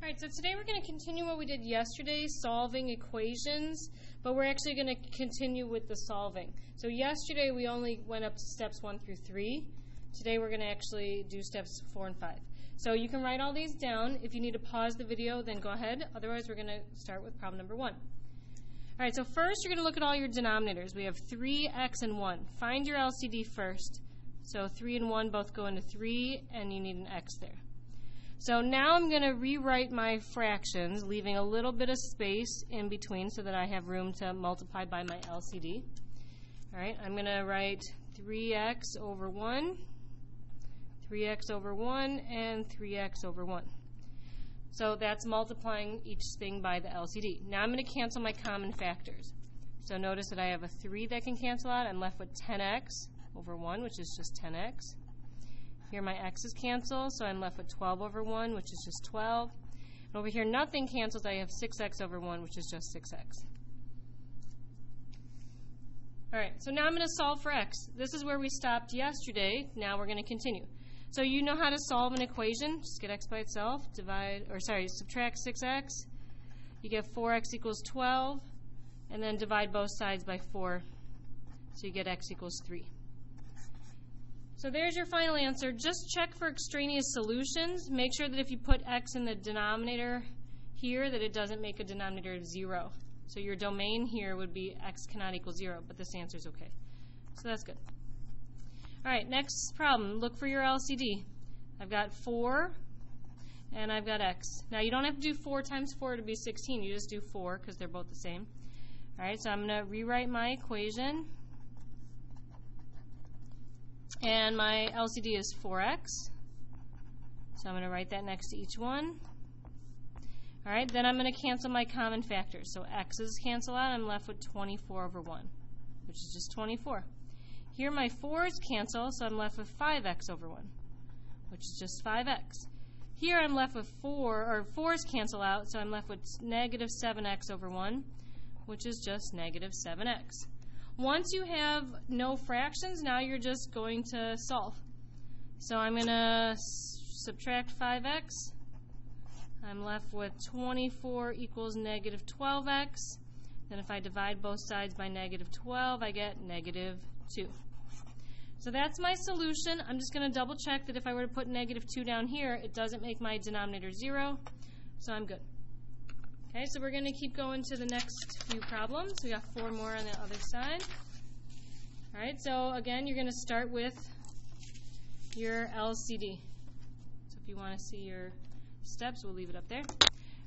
Alright, so today we're going to continue what we did yesterday, solving equations, but we're actually going to continue with the solving. So yesterday we only went up to steps 1 through 3. Today we're going to actually do steps 4 and 5. So you can write all these down. If you need to pause the video, then go ahead. Otherwise, we're going to start with problem number 1. Alright, so first you're going to look at all your denominators. We have 3x and 1. Find your LCD first. So 3 and 1 both go into 3, and you need an x there. So now I'm going to rewrite my fractions, leaving a little bit of space in between so that I have room to multiply by my LCD. All right, I'm going to write 3x over 1, 3x over 1, and 3x over 1. So that's multiplying each thing by the LCD. Now I'm going to cancel my common factors. So notice that I have a 3 that can cancel out. I'm left with 10x over 1, which is just 10x. Here my x's cancel, so I'm left with 12 over 1, which is just 12. And over here nothing cancels, I have 6x over 1, which is just 6x. Alright, so now I'm going to solve for x. This is where we stopped yesterday. Now we're going to continue. So you know how to solve an equation. Just get x by itself, subtract 6x. You get 4x equals 12, and then divide both sides by 4. So you get x equals 3. So there's your final answer. Just check for extraneous solutions. Make sure that if you put x in the denominator here, that it doesn't make a denominator of 0. So your domain here would be x cannot equal 0, but this answer is okay. So that's good. All right, next problem. Look for your LCD. I've got 4, and I've got x. Now you don't have to do 4 times 4 to be 16. You just do 4 because they're both the same. All right, so I'm going to rewrite my equation. And my LCD is 4x. So I'm going to write that next to each one. All right, then I'm going to cancel my common factors. So x's cancel out. I'm left with 24 over 1, which is just 24. Here my 4's cancel, so I'm left with 5x over 1, which is just 5x. Here I'm left with 4's cancel out, so I'm left with negative 7x over 1, which is just negative 7x. Once you have no fractions, now you're just going to solve. So I'm going to subtract 5x. I'm left with 24 equals negative 12x. Then if I divide both sides by negative 12, I get negative 2. So that's my solution. I'm just going to double check that if I were to put negative 2 down here, it doesn't make my denominator 0. So I'm good. Okay, so we're going to keep going to the next few problems. We got 4 more on the other side. All right, so again, you're going to start with your LCD. So if you want to see your steps, we'll leave it up there.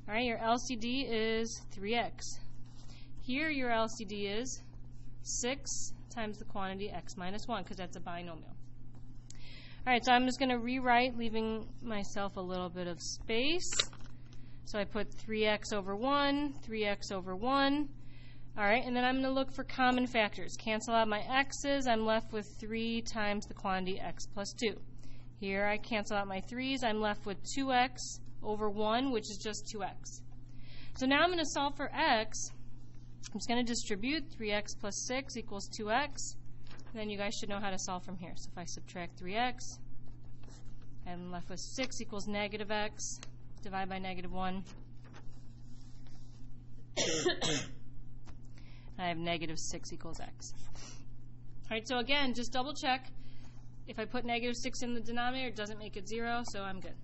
All right, your LCD is 3x. Here your LCD is 6 times the quantity x minus 1, because that's a binomial. All right, so I'm just going to rewrite, leaving myself a little bit of space. So I put 3x over 1, 3x over 1. All right, and then I'm going to look for common factors. Cancel out my x's. I'm left with 3 times the quantity x plus 2. Here I cancel out my 3's. I'm left with 2x over 1, which is just 2x. So now I'm going to solve for x. I'm just going to distribute 3x plus 6 equals 2x. Then you guys should know how to solve from here. So if I subtract 3x, I'm left with 6 equals negative x. Divide by negative 1. I have negative 6 equals x. All right, so again, just double check. If I put negative 6 in the denominator, it doesn't make it 0, so I'm good.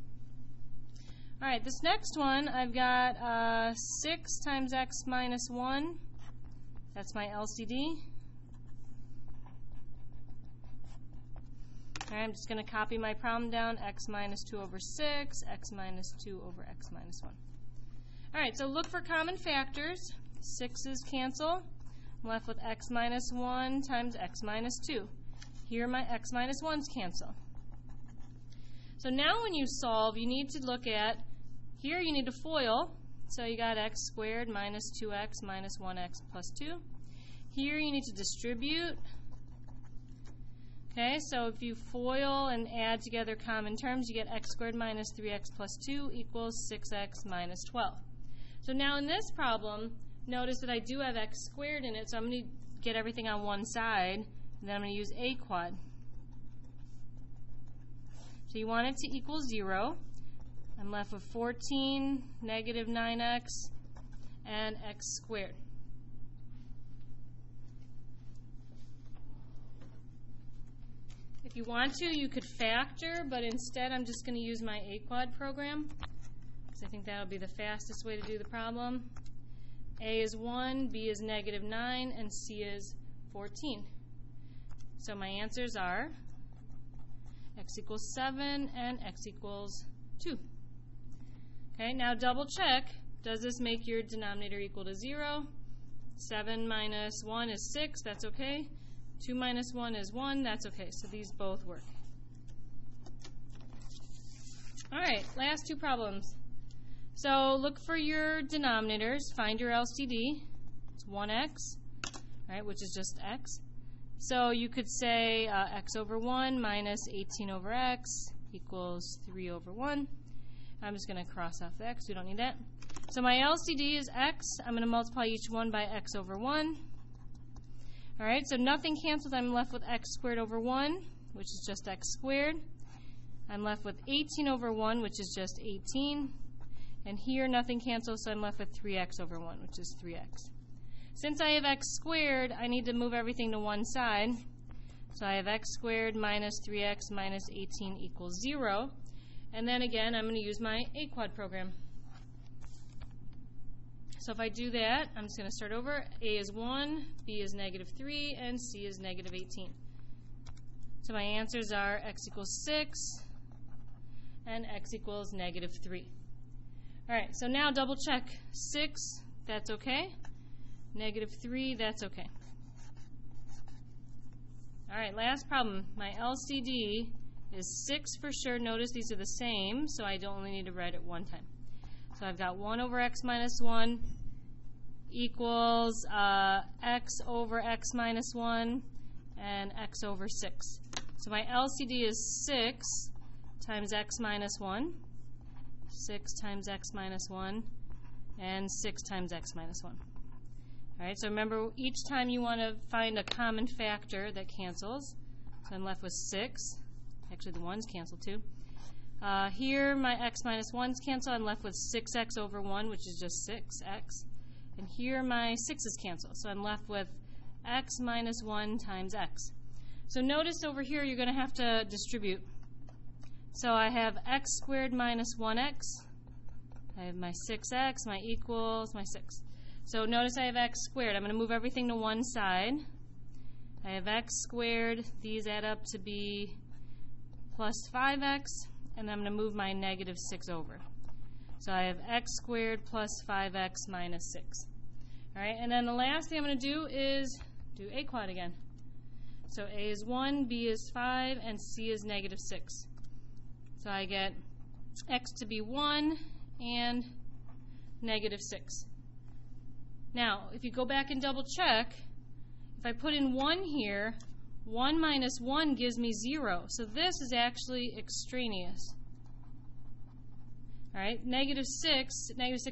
All right, this next one, I've got 6 times x minus 1. That's my LCD. All right, I'm just going to copy my problem down, x minus 2 over 6, x minus 2 over x minus 1. All right, so look for common factors. 6's cancel. I'm left with x minus 1 times x minus 2. Here my x minus 1's cancel. So now when you solve, you need to look at, here you need to FOIL. So you got x squared minus 2x minus 1x plus 2. Here you need to distribute. Okay, so if you FOIL and add together common terms, you get x squared minus 3x plus 2 equals 6x minus 12. So now in this problem, notice that I do have x squared in it, so I'm going to get everything on one side, and then I'm going to use a quad. So you want it to equal 0. I'm left with 14, negative 9x, and x squared. If you want to, you could factor, but instead I'm just going to use my A-quad program, because I think that would be the fastest way to do the problem. A is 1, B is negative 9, and C is 14. So my answers are x equals 7 and x equals 2. Okay, now double check. Does this make your denominator equal to 0? 7 minus 1 is 6, that's okay. 2 minus 1 is 1, that's okay. So these both work. All right, last two problems. So look for your denominators. Find your LCD. It's 1x, right, which is just x. So you could say x over 1 minus 18 over x equals 3 over 1. I'm just going to cross off the x. We don't need that. So my LCD is x. I'm going to multiply each one by x over 1. All right, so nothing cancels. I'm left with x squared over 1, which is just x squared. I'm left with 18 over 1, which is just 18. And here nothing cancels, so I'm left with 3x over 1, which is 3x. Since I have x squared, I need to move everything to one side. So I have x squared minus 3x minus 18 equals 0. And then again, I'm going to use my A-quad program. So if I do that, I'm just going to start over. A is 1, B is negative 3, and C is negative 18. So my answers are x equals 6 and x equals negative 3. All right, so now double check. 6, that's okay. Negative 3, that's okay. All right, last problem. My LCD is 6 for sure. Notice these are the same, so I don't only need to write it one time. So I've got 1 over x minus 1 equals x over x minus 1 and x over 6. So my LCD is 6 times x minus 1, 6 times x minus 1, and 6 times x minus 1. All right, so remember, each time you want to find a common factor that cancels. So I'm left with 6. Actually, the 1's cancel too. Here, my x minus 1's cancel. I'm left with 6x over 1, which is just 6x. And here, my 6's cancel. So I'm left with x minus 1 times x. So notice over here, you're going to have to distribute. So I have x squared minus 1x. I have my 6x, my equals, my 6. So notice I have x squared. I'm going to move everything to one side. I have x squared. These add up to be plus 5x. And I'm going to move my negative 6 over. So I have x squared plus 5x minus 6. All right, and then the last thing I'm going to do is do A-quad again. So A is 1, B is 5, and C is negative 6. So I get x to be 1 and negative 6. Now, if you go back and double check, if I put in 1 here, 1 minus 1 gives me 0. So this is actually extraneous. All right, negative 6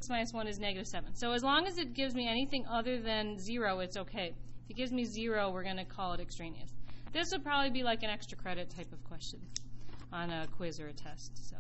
minus 1 is negative 7. So as long as it gives me anything other than 0, it's okay. If it gives me 0, we're going to call it extraneous. This would probably be like an extra credit type of question on a quiz or a test. So.